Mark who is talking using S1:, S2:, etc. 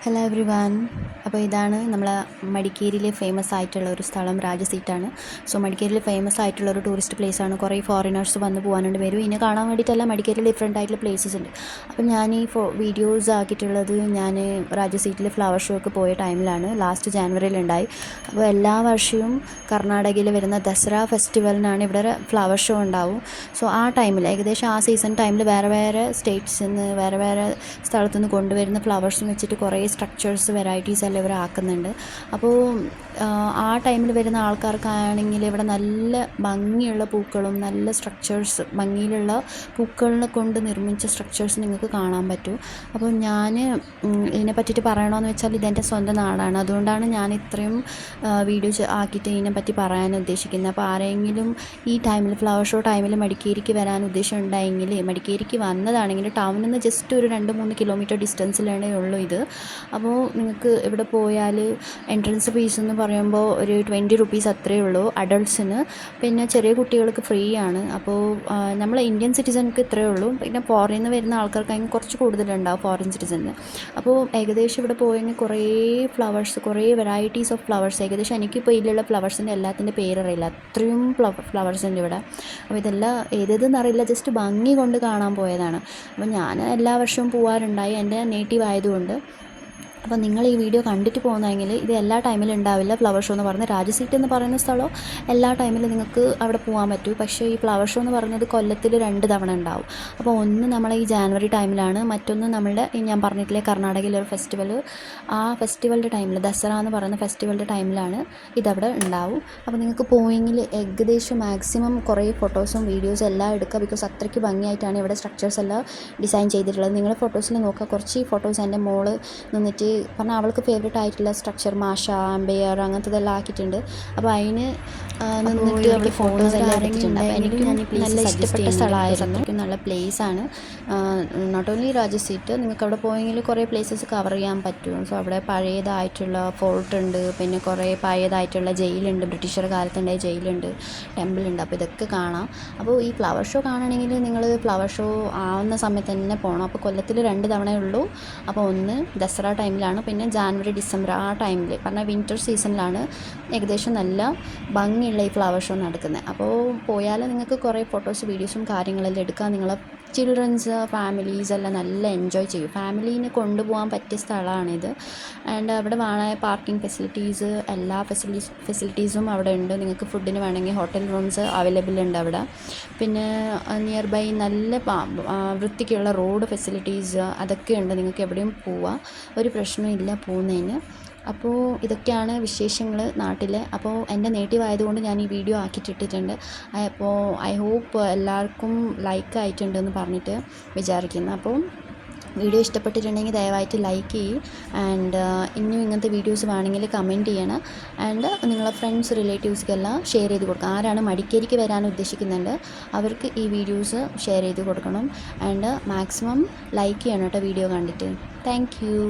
S1: Hello every one. അപ്പോൾ ഇതാണ് നമ്മളെ മടിക്കേരിയിലെ ഫേമസ് ആയിട്ടുള്ള ഒരു സ്ഥലം, രാജസീറ്റാണ്. സോ മടിക്കേരിയിൽ ഫേമസ് ആയിട്ടുള്ള ഒരു ടൂറിസ്റ്റ് പ്ലേസാണ്. കുറേ ഫോറിനേഴ്സ് വന്ന് പോകാനുണ്ട്. വരും ഇതിനെ കാണാൻ വേണ്ടിയിട്ടല്ല, മടിക്കേരിയിൽ ഡിഫറെൻ്റ് ആയിട്ടുള്ള പ്ലേസസ് ഉണ്ട്. അപ്പോൾ ഞാൻ ഈ വീഡിയോസ് ആക്കിയിട്ടുള്ളത് ഞാൻ രാജസീറ്റിൽ ഫ്ലവർ ഷോക്ക് പോയ ടൈമിലാണ്. ലാസ്റ്റ് ജാനുവരിയിലുണ്ടായി. അപ്പോൾ എല്ലാ വർഷവും കർണാടകയിൽ വരുന്ന ദസറ ഫെസ്റ്റിവലിനാണ് ഇവിടെ ഫ്ലവർ ഷോ ഉണ്ടാവും. സോ ആ ടൈമിൽ ഏകദേശം ആ സീസൺ ടൈമിൽ വേറെ വേറെ സ്റ്റേറ്റ്സിൽ നിന്ന് വേറെ സ്ഥലത്തുനിന്ന് കൊണ്ടുവരുന്ന ഫ്ലവേഴ്സും വെച്ചിട്ട് കുറേ സ്ട്രക്ചേഴ്സ് വെറൈറ്റീസ് എല്ലാം ഇവർ ആക്കുന്നുണ്ട്. അപ്പോൾ ആ ടൈമിൽ വരുന്ന ആൾക്കാർക്കാണെങ്കിൽ ഇവിടെ നല്ല ഭംഗിയുള്ള പൂക്കളും നല്ല സ്ട്രക്ചേഴ്സ്, ഭംഗിയിലുള്ള പൂക്കളിനെ കൊണ്ട് നിർമ്മിച്ച സ്ട്രക്ചേഴ്സ് നിങ്ങൾക്ക് കാണാൻ പറ്റും. അപ്പോൾ ഞാൻ ഇതിനെ പറ്റിയിട്ട് പറയണമെന്ന് വെച്ചാൽ ഇതെൻ്റെ സ്വന്തം നാടാണ്. അതുകൊണ്ടാണ് ഞാൻ ഇത്രയും വീഡിയോസ് ആക്കിയിട്ട് ഇതിനെപ്പറ്റി പറയാൻ ഉദ്ദേശിക്കുന്നത്. അപ്പോൾ ആരെങ്കിലും ഈ ടൈമിൽ ഫ്ലവർ ഷോ ടൈമിൽ മടിക്കേരിക്ക് വരാൻ ഉദ്ദേശം ഉണ്ടായെങ്കിൽ, മടിക്കേരിക്ക് വന്നതാണെങ്കിൽ ടൗണിൽ നിന്ന് ജസ്റ്റ് ഒരു 2-3 കിലോമീറ്റർ ഡിസ്റ്റൻസിലാണേ ഉള്ളൂ ഇത്. അപ്പോൾ നിങ്ങൾക്ക് ഇവിടെ പോയാൽ എൻട്രൻസ് ഫീസ് എന്ന് പറയുമ്പോൾ ഒരു 20 റുപ്പീസ് അത്രയേ ഉള്ളൂ അഡൾട്ട്സിന്. പിന്നെ ചെറിയ കുട്ടികൾക്ക് ഫ്രീ ആണ്. അപ്പോൾ നമ്മൾ ഇന്ത്യൻ സിറ്റിസൺക്ക് ഇത്രയേ ഉള്ളൂ. പിന്നെ ഫോറിനിൽ നിന്ന് വരുന്ന ആൾക്കാർക്ക് കുറച്ച് കൂടുതലുണ്ടാവും, ഫോറിൻ സിറ്റിസണിന്. അപ്പോൾ ഏകദേശം ഇവിടെ പോയെങ്കിൽ കുറേ ഫ്ലവേഴ്സ്, കുറേ വെറൈറ്റീസ് ഓഫ് ഫ്ലവേഴ്സ്, ഏകദേശം എനിക്കിപ്പോൾ ഇതിലുള്ള ഫ്ലവേഴ്സിൻ്റെ എല്ലാത്തിൻ്റെ പേരറിയില്ല, അത്രയും ഫ്ലവേഴ്സ് ഉണ്ട് ഇവിടെ. അപ്പോൾ ഇതെല്ലാം ഏതെന്ന് അറിയില്ല, ജസ്റ്റ് ഭംഗി കൊണ്ട് കാണാൻ പോയതാണ്. അപ്പോൾ ഞാൻ എല്ലാ വർഷവും പോകാറുണ്ടായി, എൻ്റെ നേറ്റീവ് ആയതുകൊണ്ട്. അപ്പോൾ നിങ്ങൾ ഈ വീഡിയോ കണ്ടിട്ട് പോകുന്നതെങ്കിൽ ഇത് എല്ലാ ടൈമിലും ഉണ്ടാവില്ല. ഫ്ലവർ ഷോ എന്ന് പറഞ്ഞാൽ രാജസീറ്റ് എന്ന് പറയുന്ന സ്ഥലം എല്ലാ ടൈമിലും നിങ്ങൾക്ക് അവിടെ പോകാൻ പറ്റും. പക്ഷേ ഈ ഫ്ലവർ ഷോ എന്ന് പറയുന്നത് കൊല്ലത്തിൽ 2 തവണ ഉണ്ടാവും. അപ്പോൾ ഒന്ന് നമ്മളെ ഈ ജാനുവരി ടൈമിലാണ്, മറ്റൊന്ന് നമ്മളുടെ ഞാൻ പറഞ്ഞിട്ടില്ലേ കർണാടകയിലൊരു ഫെസ്റ്റിവൽ, ആ ഫെസ്റ്റിവലിൻ്റെ ടൈമിൽ, ദസറ എന്ന് പറയുന്ന ഫെസ്റ്റിവലിൻ്റെ ടൈമിലാണ് ഇതവിടെ ഉണ്ടാവും. അപ്പോൾ നിങ്ങൾക്ക് പോയെങ്കിൽ ഏകദേശം മാക്സിമം കുറേ ഫോട്ടോസും വീഡിയോസും എല്ലാം എടുക്കുക. ബിക്കോസ് അത്രയ്ക്ക് ഭംഗിയായിട്ടാണ് ഇവിടെ സ്ട്രക്ചേഴ്സ് എല്ലാം ഡിസൈൻ ചെയ്തിട്ടുള്ളത്. നിങ്ങൾ ഫോട്ടോസിൽ നോക്കുക, കുറച്ച് ഫോട്ടോസ് എൻ്റെ മോള് നിന്നിട്ട് പറഞ്ഞാൽ അവൾക്ക് ഫേവറേറ്റ് ആയിട്ടുള്ള സ്ട്രക്ചർ മാഷ, അമ്പയർ അങ്ങനത്തതെല്ലാം ആക്കിയിട്ടുണ്ട്. അപ്പോൾ അതിന് നിന്നിട്ട് അവൾ ഫോട്ടോസ് എല്ലാം എടുത്തിട്ടുണ്ട്. അപ്പോൾ എനിക്ക് നല്ല ഇഷ്ടപ്പെട്ട സ്ഥലമായിരുന്നു, അത്രയ്ക്കും നല്ല പ്ലേസാണ്. നോട്ട് ഓൺലി രാജസീറ്റ്, നിങ്ങൾക്ക് അവിടെ പോയെങ്കിൽ കുറേ പ്ലേസസ് കവർ ചെയ്യാൻ പറ്റും. സോ അവിടെ പഴയതായിട്ടുള്ള ഫോർട്ട് ഉണ്ട്, പിന്നെ കുറേ പഴയതായിട്ടുള്ള ജയിലുണ്ട്, ബ്രിട്ടീഷർ കാലത്തുണ്ടായ ജയിലുണ്ട്, ടെമ്പിളുണ്ട്. അപ്പോൾ ഇതൊക്കെ കാണാം. അപ്പോൾ ഈ ഫ്ലവർ ഷോ കാണണമെങ്കിൽ നിങ്ങൾ ഫ്ലവർ ഷോ ആവുന്ന സമയത്ത് തന്നെ പോകണം. അപ്പോൾ കൊല്ലത്തിൽ 2 തവണയേ ഉള്ളൂ. അപ്പോൾ ഒന്ന് ദസറ ടൈമിലാണ്, പിന്നെ ജാനുവരി ഡിസംബർ ആ ടൈമിൽ പറഞ്ഞാൽ വിൻ്റർ സീസണിലാണ് ഏകദേശം നല്ല ഭംഗിയുള്ള ഈ ഫ്ലവർ ഷോ നടക്കുന്നത്. അപ്പോൾ പോയാൽ നിങ്ങൾക്ക് കുറേ ഫോട്ടോസ് വീഡിയോസും കാര്യങ്ങളെല്ലാം എടുക്കാം. നിങ്ങളെ ചിൽഡ്രൻസ് ഫാമിലീസ് എല്ലാം നല്ല എൻജോയ് ചെയ്യും. ഫാമിലീനെ കൊണ്ടുപോകാൻ പറ്റിയ സ്ഥലമാണിത്. ആൻഡ് അവിടെ വേണമെങ്കിൽ പാർക്കിംഗ് ഫെസിലിറ്റീസ്, എല്ലാ ഫെസിലിറ്റീസും അവിടെ ഉണ്ട്. നിങ്ങൾക്ക് ഫുഡിന് വേണമെങ്കിൽ ഹോട്ടൽ റൂംസ് അവൈലബിൾ ഉണ്ട് അവിടെ. പിന്നെ നിയർ ബൈ നല്ല വൃത്തിക്കുള്ള റോഡ് ഫെസിലിറ്റീസ് അതൊക്കെ ഉണ്ട്. നിങ്ങൾക്ക് എവിടെയും പോവാം, ഒരു പ്രശ്നമില്ല പോകുന്നതിന്. അപ്പോൾ ഇതൊക്കെയാണ് വിശേഷങ്ങൾ നാട്ടിൽ. അപ്പോൾ എൻ്റെ നേറ്റീവ് ആയതുകൊണ്ട് ഞാൻ ഈ വീഡിയോ ആക്കിയിട്ടിട്ടുണ്ട്. അപ്പോൾ ഐ ഹോപ്പ് എല്ലാവർക്കും ലൈക്ക് ആയിട്ടുണ്ടെന്ന് പറഞ്ഞിട്ട് വിചാരിക്കുന്നു. അപ്പോൾ വീഡിയോ ഇഷ്ടപ്പെട്ടിട്ടുണ്ടെങ്കിൽ ദയവായിട്ട് ലൈക്ക് ചെയ്യും. ആൻഡ് ഇനിയും ഇങ്ങനത്തെ വീഡിയോസ് വേണമെങ്കിൽ കമൻറ്റ് ചെയ്യണം. ആൻഡ് നിങ്ങളെ ഫ്രണ്ട്സ് റിലേറ്റീവ്സ്ക്കെല്ലാം ഷെയർ ചെയ്ത് കൊടുക്കണം. ആരാണ് മടിക്കേരിക്ക് വരാൻ ഉദ്ദേശിക്കുന്നുണ്ട് അവർക്ക് ഈ വീഡിയോസ് ഷെയർ ചെയ്ത് കൊടുക്കണം. ആൻഡ് മാക്സിമം ലൈക്ക് ചെയ്യണം കേട്ടോ വീഡിയോ കണ്ടിട്ട്. Thank you.